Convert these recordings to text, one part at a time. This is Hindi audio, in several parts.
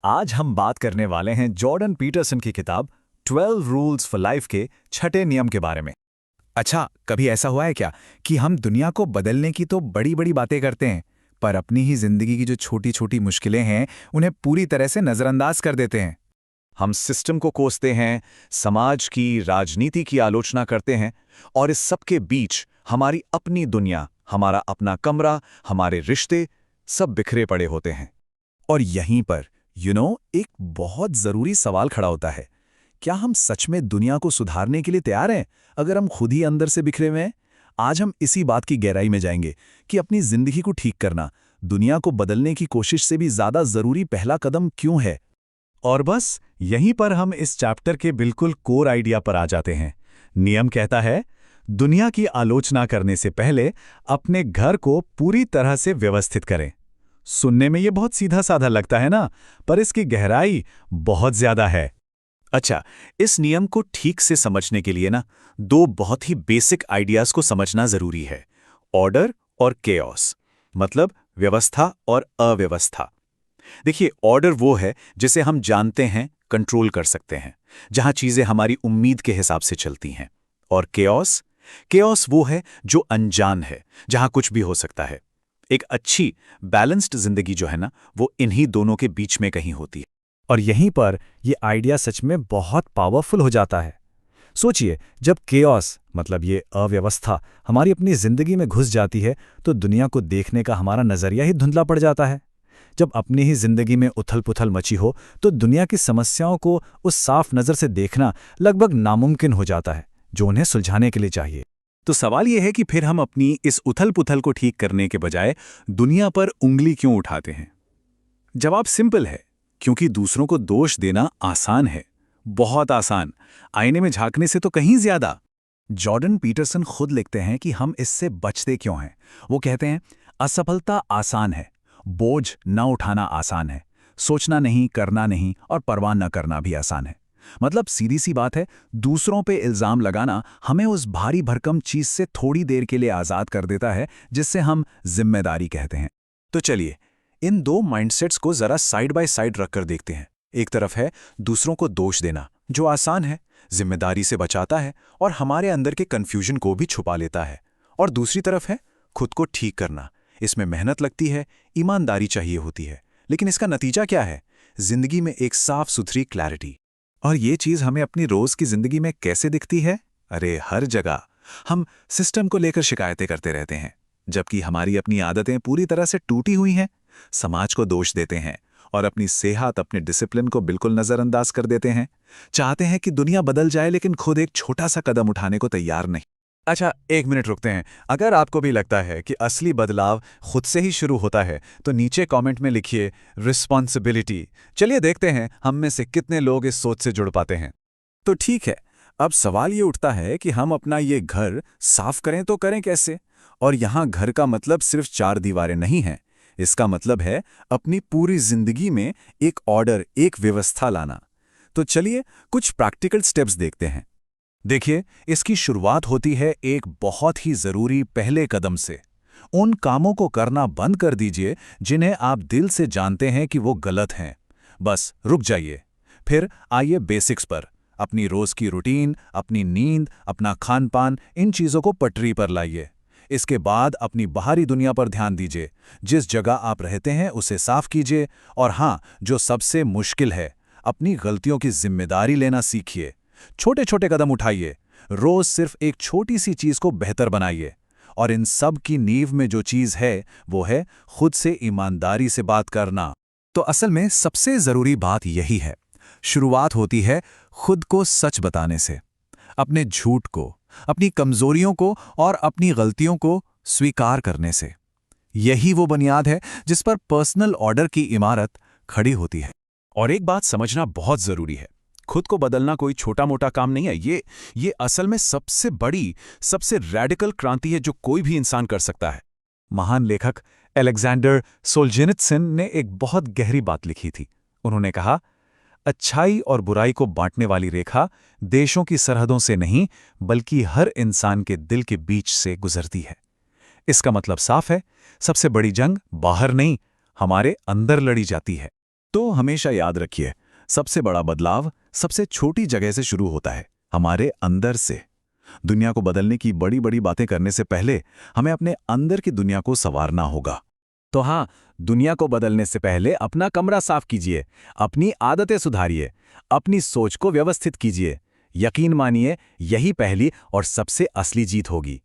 आज हम बात करने वाले हैं जॉर्डन पीटरसन की किताब 12 रूल्स फॉर लाइफ के छठे नियम के बारे में। अच्छा, कभी ऐसा हुआ है क्या कि हम दुनिया को बदलने की तो बड़ी बड़ी बातें करते हैं, पर अपनी ही जिंदगी की जो छोटी छोटी मुश्किलें हैं उन्हें पूरी तरह से नजरअंदाज कर देते हैं। हम सिस्टम को कोसते हैं, समाज की, राजनीति की आलोचना करते हैं, और इस सब के बीच हमारी अपनी दुनिया, हमारा अपना कमरा, हमारे रिश्ते सब बिखरे पड़े होते हैं। और यहीं पर एक बहुत जरूरी सवाल खड़ा होता है। क्या हम सच में दुनिया को सुधारने के लिए तैयार हैं, अगर हम खुद ही अंदर से बिखरे हुए हैं? आज हम इसी बात की गहराई में जाएंगे कि अपनी जिंदगी को ठीक करना दुनिया को बदलने की कोशिश से भी ज्यादा जरूरी पहला कदम क्यों है। और बस यहीं पर हम इस चैप्टर के बिल्कुल कोर आइडिया पर आ जाते हैं। नियम कहता है, दुनिया की आलोचना करने से पहले अपने घर को पूरी तरह से व्यवस्थित करें। सुनने में ये बहुत सीधा साधा लगता है ना, पर इसकी गहराई बहुत ज्यादा है। अच्छा, इस नियम को ठीक से समझने के लिए दो बहुत ही बेसिक आइडियाज को समझना जरूरी है। ऑर्डर और केओस, मतलब व्यवस्था और अव्यवस्था। देखिए, ऑर्डर वो है जिसे हम जानते हैं, कंट्रोल कर सकते हैं, जहां चीजें हमारी उम्मीद के हिसाब से चलती हैं। और केओस, केओस वो है जो अनजान है, जहां कुछ भी हो सकता है। एक अच्छी बैलेंस्ड जिंदगी जो है वो इन्हीं दोनों के बीच में कहीं होती है। और यहीं पर ये आइडिया सच में बहुत पावरफुल हो जाता है। सोचिए, जब केओस मतलब ये अव्यवस्था हमारी अपनी जिंदगी में घुस जाती है तो दुनिया को देखने का हमारा नजरिया ही धुंधला पड़ जाता है। जब अपनी ही जिंदगी में उथल-पुथल मची हो तो दुनिया की समस्याओं को उस साफ नजर से देखना लगभग नामुमकिन हो जाता है जो उन्हें सुलझाने के लिए चाहिए। तो सवाल यह है कि फिर हम अपनी इस उथल-पुथल को ठीक करने के बजाय दुनिया पर उंगली क्यों उठाते हैं? जवाब सिंपल है, क्योंकि दूसरों को दोष देना आसान है, बहुत आसान, आईने में झांकने से तो कहीं ज्यादा। जॉर्डन पीटरसन खुद लिखते हैं कि हम इससे बचते क्यों हैं। वो कहते हैं, असफलता आसान है, बोझ न उठाना आसान है, सोचना नहीं, करना नहीं और परवाह न करना भी आसान है। मतलब सीधी सी बात है, दूसरों पे इल्जाम लगाना हमें उस भारी भरकम चीज से थोड़ी देर के लिए आजाद कर देता है जिससे हम जिम्मेदारी कहते हैं। तो चलिए, इन दो माइंडसेट्स को जरा साइड बाय साइड रखकर देखते हैं। एक तरफ है दूसरों को दोष देना, जो आसान है, जिम्मेदारी से बचाता है और हमारे अंदर के कंफ्यूजन को भी छुपा लेता है। और दूसरी तरफ है खुद को ठीक करना। इसमें मेहनत लगती है, ईमानदारी चाहिए होती है, लेकिन इसका नतीजा क्या है? जिंदगी में एक साफ सुथरी क्लैरिटी। और ये चीज हमें अपनी रोज की जिंदगी में कैसे दिखती है? अरे हर जगह हम सिस्टम को लेकर शिकायतें करते रहते हैं, जबकि हमारी अपनी आदतें पूरी तरह से टूटी हुई हैं। समाज को दोष देते हैं और अपनी सेहत, अपने डिसिप्लिन को बिल्कुल नजरअंदाज कर देते हैं। चाहते हैं कि दुनिया बदल जाए, लेकिन खुद एक छोटा सा कदम उठाने को तैयार नहीं। अच्छा, एक मिनट रुकते हैं। अगर आपको भी लगता है कि असली बदलाव खुद से ही शुरू होता है तो नीचे कमेंट में लिखिए रिस्पॉन्सिबिलिटी। चलिए देखते हैं हम में से कितने लोग इस सोच से जुड़ पाते हैं। तो ठीक है, अब सवाल ये उठता है कि हम अपना ये घर साफ करें तो करें कैसे? और यहाँ घर का मतलब सिर्फ चार दीवारें नहीं है। इसका मतलब है अपनी पूरी जिंदगी में एक ऑर्डर, एक व्यवस्था लाना। तो चलिए कुछ प्रैक्टिकल स्टेप्स देखते हैं। देखिए, इसकी शुरुआत होती है एक बहुत ही जरूरी पहले कदम से। उन कामों को करना बंद कर दीजिए जिन्हें आप दिल से जानते हैं कि वो गलत हैं। बस रुक जाइए। फिर आइए बेसिक्स पर। अपनी रोज की रूटीन, अपनी नींद, अपना खान पान, इन चीजों को पटरी पर लाइए। इसके बाद अपनी बाहरी दुनिया पर ध्यान दीजिए। जिस जगह आप रहते हैं उसे साफ कीजिए। और हाँ, जो सबसे मुश्किल है, अपनी गलतियों की जिम्मेदारी लेना सीखिए। छोटे छोटे कदम उठाइए। रोज सिर्फ एक छोटी सी चीज को बेहतर बनाइए। और इन सब की नींव में जो चीज है वो है खुद से ईमानदारी से बात करना। तो असल में सबसे जरूरी बात यही है। शुरुआत होती है खुद को सच बताने से। अपने झूठ को, अपनी कमजोरियों को और अपनी गलतियों को स्वीकार करने से। यही वो बुनियाद है जिस पर पर्सनल ऑर्डर की इमारत खड़ी होती है। और एक बात समझना बहुत जरूरी है, खुद को बदलना कोई छोटा मोटा काम नहीं है। ये असल में सबसे बड़ी, सबसे रैडिकल क्रांति है जो कोई भी इंसान कर सकता है। महान लेखक अलेक्जेंडर सोल्जेनित्सिन ने एक बहुत गहरी बात लिखी थी। उन्होंने कहा, अच्छाई और बुराई को बांटने वाली रेखा देशों की सरहदों से नहीं बल्कि हर इंसान के दिल के बीच से गुजरती है। इसका मतलब साफ है, सबसे बड़ी जंग बाहर नहीं, हमारे अंदर लड़ी जाती है। तो हमेशा याद रखिए, सबसे बड़ा बदलाव सबसे छोटी जगह से शुरू होता है, हमारे अंदर से। दुनिया को बदलने की बड़ी बड़ी बातें करने से पहले हमें अपने अंदर की दुनिया को संवारना होगा। तो हाँ, दुनिया को बदलने से पहले अपना कमरा साफ कीजिए, अपनी आदतें सुधारिए, अपनी सोच को व्यवस्थित कीजिए। यकीन मानिए, यही पहली और सबसे असली जीत होगी।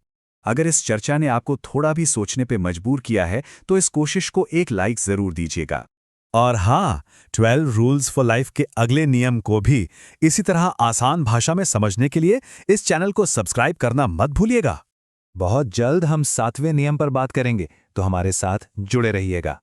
अगर इस चर्चा ने आपको थोड़ा भी सोचने पे मजबूर किया है तो इस कोशिश को एक लाइक जरूर दीजिएगा। और हाँ, 12 रूल्स फॉर लाइफ के अगले नियम को भी इसी तरह आसान भाषा में समझने के लिए इस चैनल को सब्सक्राइब करना मत भूलिएगा। बहुत जल्द हम 7वें नियम पर बात करेंगे, तो हमारे साथ जुड़े रहिएगा।